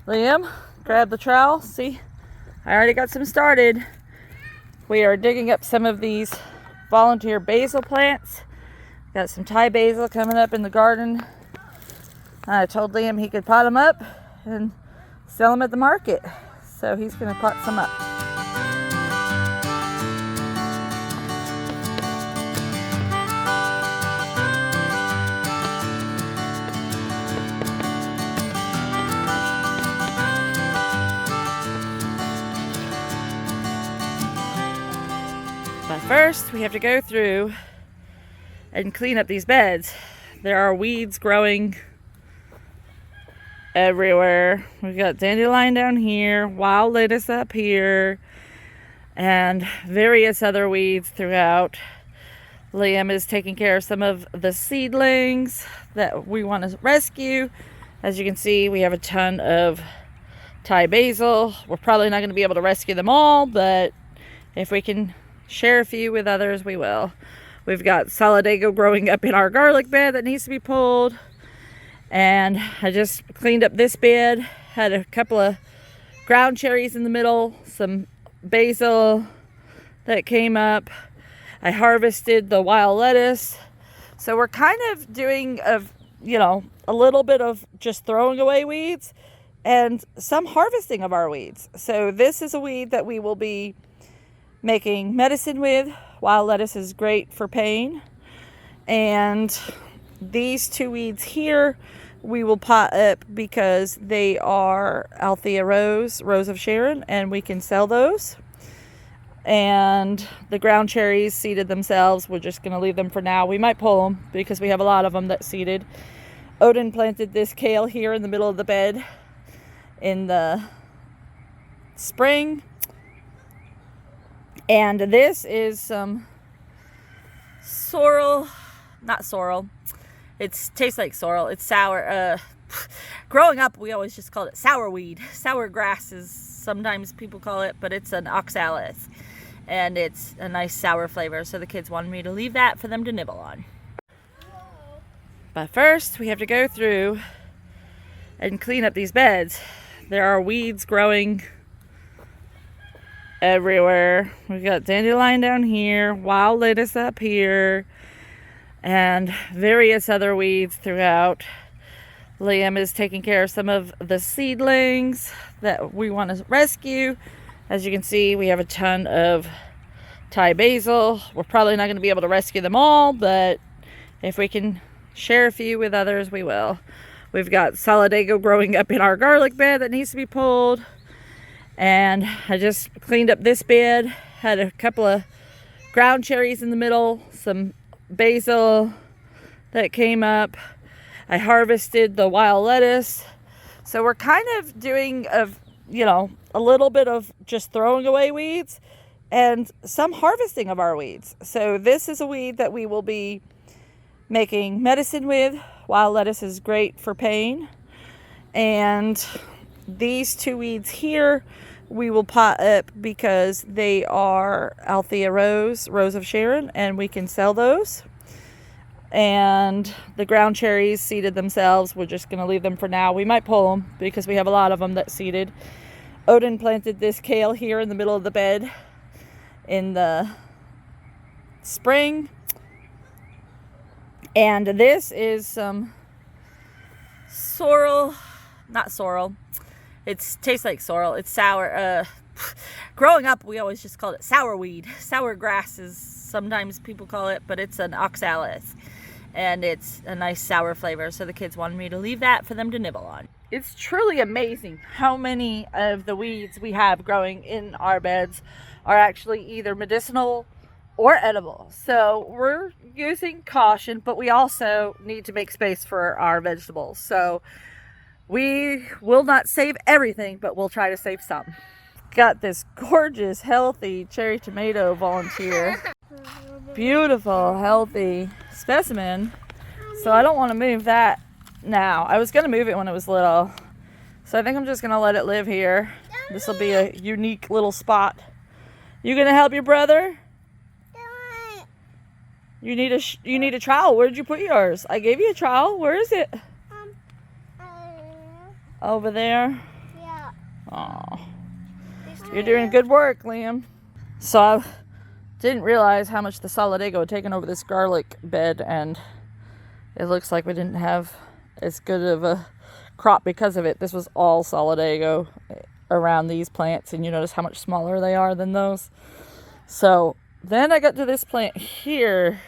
Liam, grab the trowel. See, I already got some started. We are digging up some of these volunteer basil plants. Got some Thai basil coming up in the garden. I told Liam he could pot them up and sell them at the market. So he's going to pot some up. But first, we have to go through and clean up these beds. There are weeds growing everywhere. We've got dandelion down here, wild lettuce up here, and various other weeds throughout. Liam is taking care of some of the seedlings that we want to rescue. As you can see, we have a ton of Thai basil. We're probably not going to be able to rescue them all, but if we can share a few with others, we will. We've got solidago growing up in our garlic bed that needs to be pulled. And I just cleaned up this bed. Had a couple of ground cherries in the middle, some basil that came up. I harvested the wild lettuce. So we're kind of doing a little bit of just throwing away weeds and some harvesting of our weeds. So this is a weed that we will be making medicine with. Wild lettuce is great for pain. And these two weeds here we will pot up because they are Althea Rose of Sharon, and we can sell those. And the ground cherries seeded themselves. We're just going to leave them for now. We might pull them because we have a lot of them that seeded. Odin planted this kale here in the middle of the bed in the spring. And this is some sorrel, not sorrel. It tastes like sorrel. It's sour. Growing up, we always just called it sour weed. Sour grass is sometimes people call it, but it's an oxalis. And it's a nice sour flavor. So the kids wanted me to leave that for them to nibble on. But first, we have to go through and clean up these beds. There are weeds growing everywhere. We've got dandelion down here, wild lettuce up here, and various other weeds throughout. Liam is taking care of some of the seedlings that we want to rescue. As you can see, we have a ton of Thai basil. We're probably not going to be able to rescue them all, but if we can share a few with others, we will. We've got solidago growing up in our garlic bed that needs to be pulled. And I just cleaned up this bed. Had a couple of ground cherries in the middle, some basil that came up. I harvested the wild lettuce. So we're kind of doing a little bit of just throwing away weeds and some harvesting of our weeds. So this is a weed that we will be making medicine with. Wild lettuce is great for pain. And these two weeds here we will pot up because they are Althea Rose of Sharon, and we can sell those. And the ground cherries seeded themselves. We're just going to leave them for now. We might pull them because we have a lot of them that seeded. Odin planted this kale here in the middle of the bed in the spring. And this is some sorrel, not sorrel. It tastes like sorrel. It's sour. Growing up, we always just called it sour weed. Sour grass is sometimes people call it, but it's an oxalis. And it's a nice sour flavor. So the kids wanted me to leave that for them to nibble on. It's truly amazing how many of the weeds we have growing in our beds are actually either medicinal or edible. So we're using caution, but we also need to make space for our vegetables. So we will not save everything, but we'll try to save some. Got this gorgeous, healthy cherry tomato volunteer. Beautiful, healthy specimen. So I don't want to move that now. I was going to move it when it was little. So I think I'm just going to let it live here. This will be a unique little spot. You going to help your brother? You need a trowel. Where did you put yours? I gave you a trowel. Where is it? Over there. Yeah. Aw. You're doing good work, Liam. So I didn't realize how much the solidago had taken over this garlic bed, and it looks like we didn't have as good of a crop because of it. This was all solidago around these plants, and you notice how much smaller they are than those. So then I got to this plant here,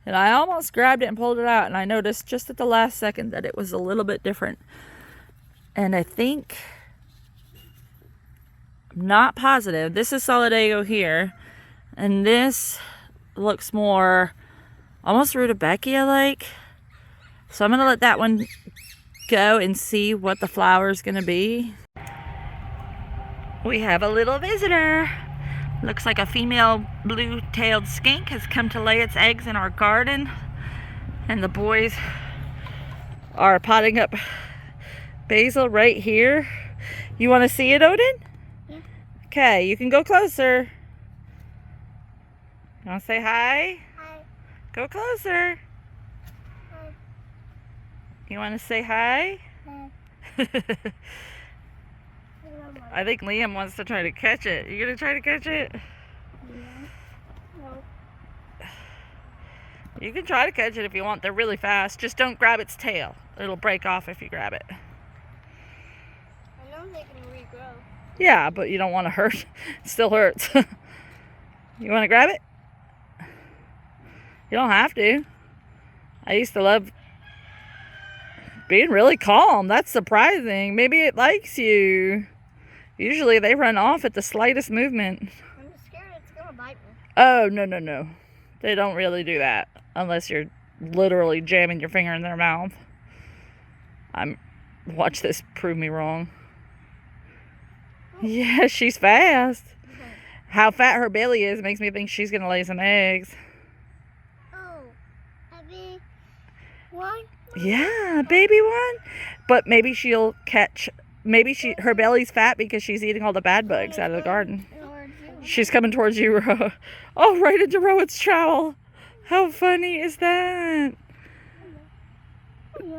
and I almost grabbed it and pulled it out, and I noticed just at the last second that it was a little bit different. And I think, I'm not positive, this is solidago here, and this looks more almost rutabaga like. So I'm gonna let that one go and see what the flower is gonna be. We have a little visitor. Looks like a female blue-tailed skink has come to lay its eggs in our garden, and the boys are potting up basil right here. You want to see it, Odin? Yeah. Okay, you can go closer. You want to say hi? Hi. Go closer. Hi. You want to say hi? Hi. I think Liam wants to try to catch it. You gonna try to catch it? Yeah. No. You can try to catch it if you want. They're really fast. Just don't grab its tail. It'll break off if you grab it. I know they can regrow. Yeah, but you don't want to hurt. It still hurts. You want to grab it? You don't have to. I used to love being really calm. That's surprising. Maybe it likes you. Usually they run off at the slightest movement. I'm scared it's gonna bite me. Oh, no. They don't really do that unless you're literally jamming your finger in their mouth. Watch this prove me wrong. Yeah, she's fast. How fat her belly is makes me think she's gonna lay some eggs. Oh, a big one? Yeah, baby one. But maybe she'll catch. Maybe her belly's fat because she's eating all the bad bugs out of the garden. She's coming towards you, Ro. Oh, right into Rowan's trowel. How funny is that?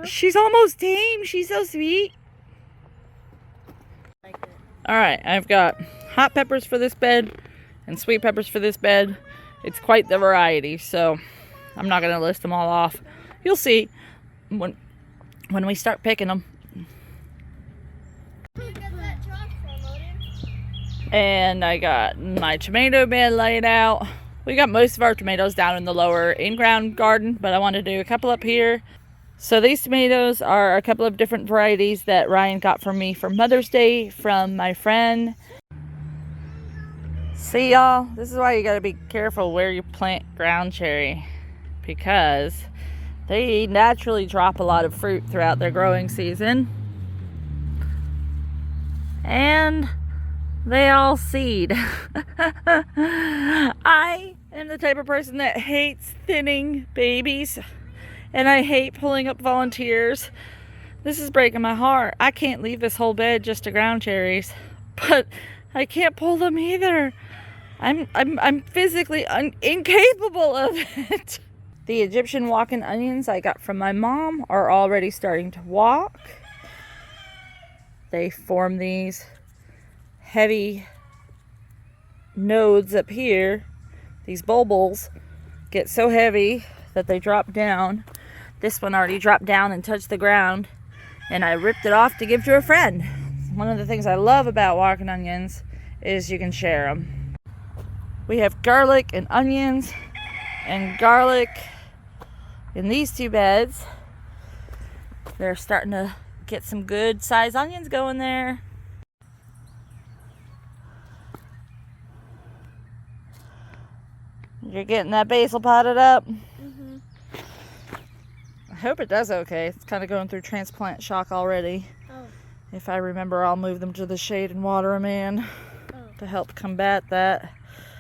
She's almost tame. She's so sweet. All right, I've got hot peppers for this bed and sweet peppers for this bed. It's quite the variety, so I'm not going to list them all off. You'll see when we start picking them. And I got my tomato bed laid out. We got most of our tomatoes down in the lower in-ground garden, but I want to do a couple up here. So these tomatoes are a couple of different varieties that Ryan got for me for Mother's Day from my friend. See, y'all, this is why you got to be careful where you plant ground cherry, because they naturally drop a lot of fruit throughout their growing season. And they all seed. I am the type of person that hates thinning babies, and I hate pulling up volunteers. This is breaking my heart. I can't leave this whole bed just to ground cherries, but I can't pull them either. I'm physically incapable of it. The Egyptian walking onions I got from my mom are already starting to walk. They form these heavy nodes up here. These bulbils get so heavy that they drop down. This one already dropped down and touched the ground, and I ripped it off to give to a friend. One of the things I love about walking onions is you can share them. We have garlic and onions and garlic in these two beds. They're starting to get some good sized onions going there. You're getting that basil potted up? Mm-hmm. I hope it does okay. It's kind of going through transplant shock already. Oh. If I remember, I'll move them to the shade and water them in to help combat that.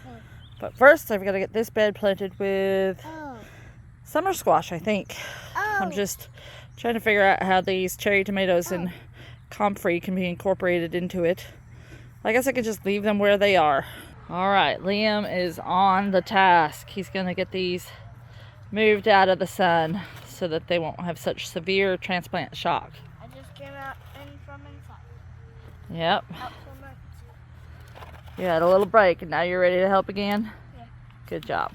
Oh. But first, I've got to get this bed planted with summer squash, I think. Oh. I'm just trying to figure out how these cherry tomatoes and comfrey can be incorporated into it. I guess I could just leave them where they are. All right, Liam is on the task. He's going to get these moved out of the sun so that they won't have such severe transplant shock. I just came out from inside. Yep. Help permaculture. You had a little break and now you're ready to help again? Yeah. Good job.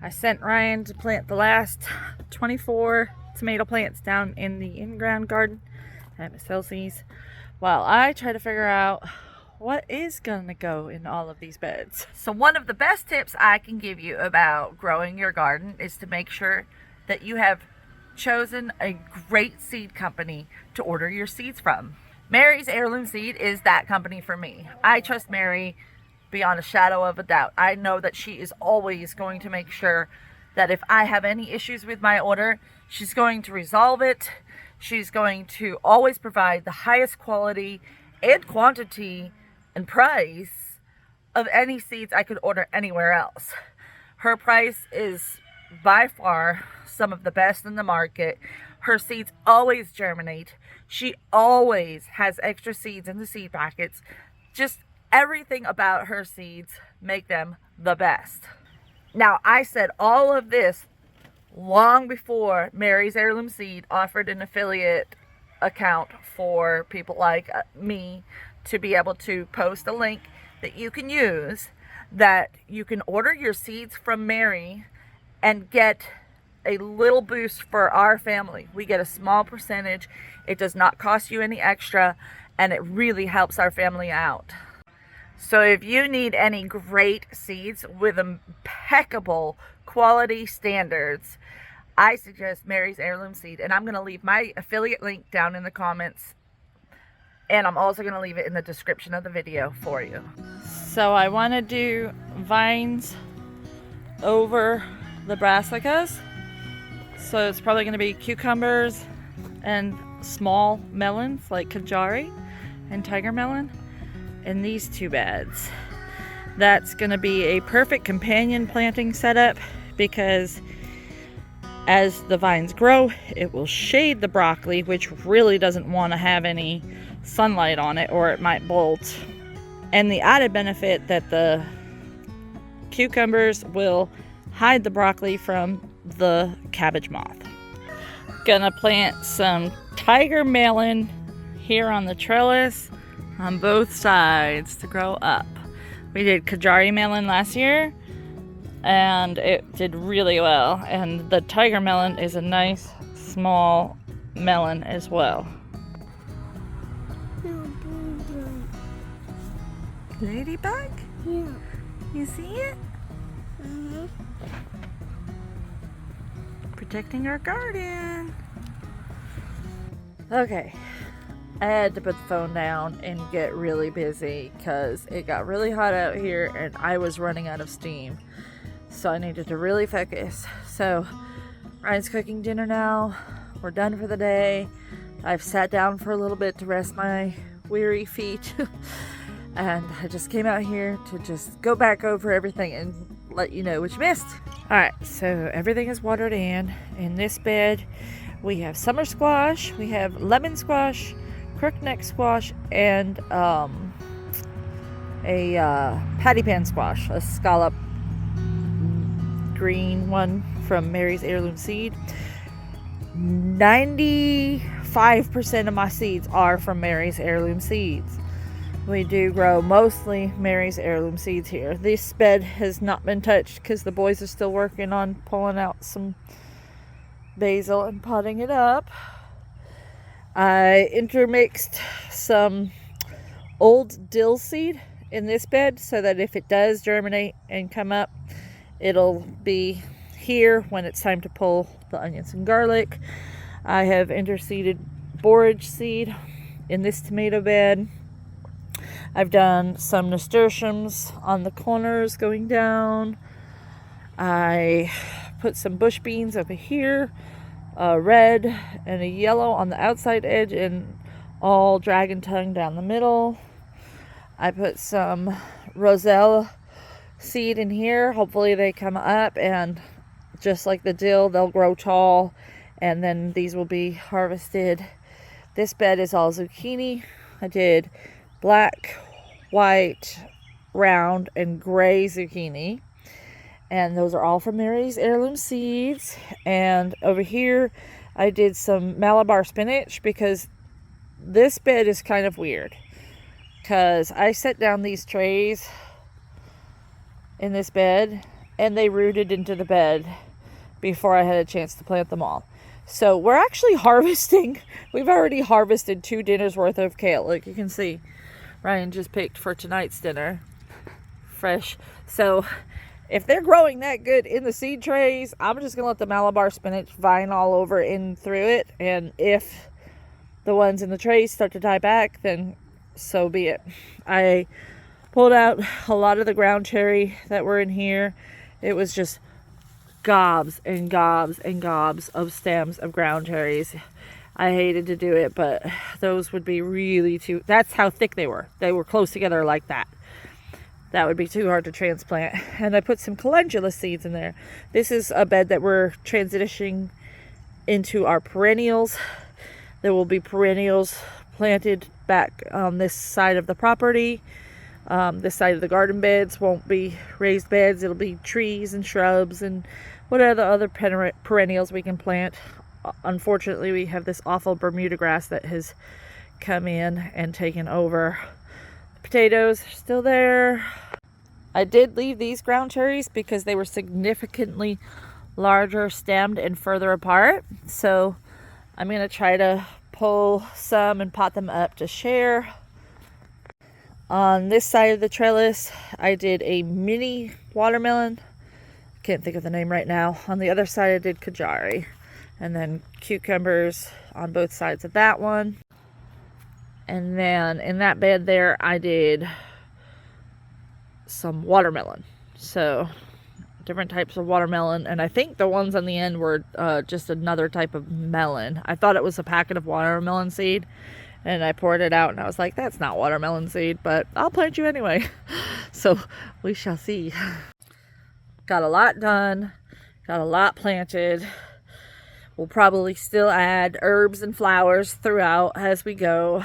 I sent Ryan to plant the last 24 tomato plants down in the in-ground garden at Miss Elsie's while I try to figure out what is gonna go in all of these beds. So one of the best tips I can give you about growing your garden is to make sure that you have chosen a great seed company to order your seeds from. Mary's Heirloom Seed is that company for me. I trust Mary beyond a shadow of a doubt. I know that she is always going to make sure that if I have any issues with my order, she's going to resolve it. She's going to always provide the highest quality and quantity and price of any seeds I could order anywhere else. Her price is by far some of the best in the market. Her seeds always germinate. She always has extra seeds in the seed packets. Just everything about her seeds make them the best. Now, I said all of this long before Mary's Heirloom Seed offered an affiliate account for people like me to be able to post a link that you can use, that you can order your seeds from Mary and get a little boost for our family. We get a small percentage. It does not cost you any extra, and it really helps our family out. So if you need any great seeds with impeccable quality standards, I suggest Mary's Heirloom Seed. And I'm going to leave my affiliate link down in the comments. And I'm also going to leave it in the description of the video for you. So I want to do vines over the brassicas. So it's probably going to be cucumbers and small melons like Kajari and tiger melon in these two beds. That's going to be a perfect companion planting setup because as the vines grow, it will shade the broccoli, which really doesn't want to have any sunlight on it or it might bolt. And the added benefit that the cucumbers will hide the broccoli from the cabbage moth. Gonna plant some tiger melon here on the trellis on both sides to grow up. We did Kajari melon last year and it did really well, and the tiger melon is a nice small melon as well. Ladybug? Yeah. You see it? Mm-hmm. Protecting our garden. Okay, I had to put the phone down and get really busy because it got really hot out here and I was running out of steam. So I needed to really focus. So Ryan's cooking dinner now. We're done for the day. I've sat down for a little bit to rest my weary feet. And I just came out here to just go back over everything and let you know what you missed. Alright, so everything is watered in. In this bed, we have summer squash, we have lemon squash, crookneck squash, and a patty pan squash, a scallop green one from Mary's Heirloom Seed. 95% of my seeds are from Mary's Heirloom Seeds. We do grow mostly Mary's Heirloom Seeds here. This bed has not been touched because the boys are still working on pulling out some basil and potting it up. I intermixed some old dill seed in this bed so that if it does germinate and come up, it'll be here when it's time to pull the onions and garlic. I have interseeded borage seed in this tomato bed. I've done some nasturtiums on the corners going down. I put some bush beans over here, a red and a yellow on the outside edge and all dragon tongue down the middle. I put some roselle seed in here. Hopefully they come up, and just like the dill, they'll grow tall and then these will be harvested. This bed is all zucchini. I did black, white, round, and gray zucchini. And those are all from Mary's heirloom seeds. And over here I did some Malabar spinach, because this bed is kind of weird, because I set down these trays in this bed and they rooted into the bed before I had a chance to plant them all. So we're actually harvesting. We've already harvested 2 dinners worth of kale. Like you can see, Ryan just picked for tonight's dinner. Fresh. So if they're growing that good in the seed trays, I'm just going to let the Malabar spinach vine all over in through it. And if the ones in the trays start to die back, then so be it. I pulled out a lot of the ground cherry that were in here. It was just gobs and gobs and gobs of stems of ground cherries. I hated to do it, but those would be really too, that's how thick they were. They were close together like that. That would be too hard to transplant. And I put some calendula seeds in there. This is a bed that we're transitioning into our perennials. There will be perennials planted back on this side of the property. This side of the garden beds won't be raised beds. It'll be trees and shrubs and whatever the other perennials we can plant. Unfortunately, we have this awful Bermuda grass that has come in and taken over. The potatoes are still there. I did leave these ground cherries because they were significantly larger stemmed and further apart. So I'm going to try to pull some and pot them up to share. On this side of the trellis, I did a mini watermelon. Can't think of the name right now. On the other side, I did kajari. And then cucumbers on both sides of that one. And then in that bed there, I did some watermelon. So different types of watermelon. And I think the ones on the end were just another type of melon. I thought it was a packet of watermelon seed. And I poured it out and I was like, that's not watermelon seed, but I'll plant you anyway. So we shall see. Got a lot done. Got a lot planted. We'll probably still add herbs and flowers throughout as we go.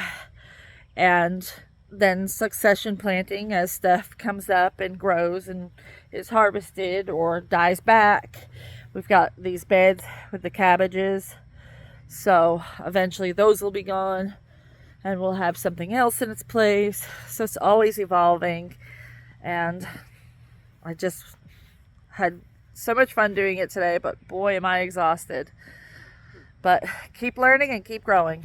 And then succession planting as stuff comes up and grows and is harvested or dies back. We've got these beds with the cabbages. So eventually those will be gone. And we'll have something else in its place. So it's always evolving. And I just had so much fun doing it today. But boy, am I exhausted. But keep learning and keep growing.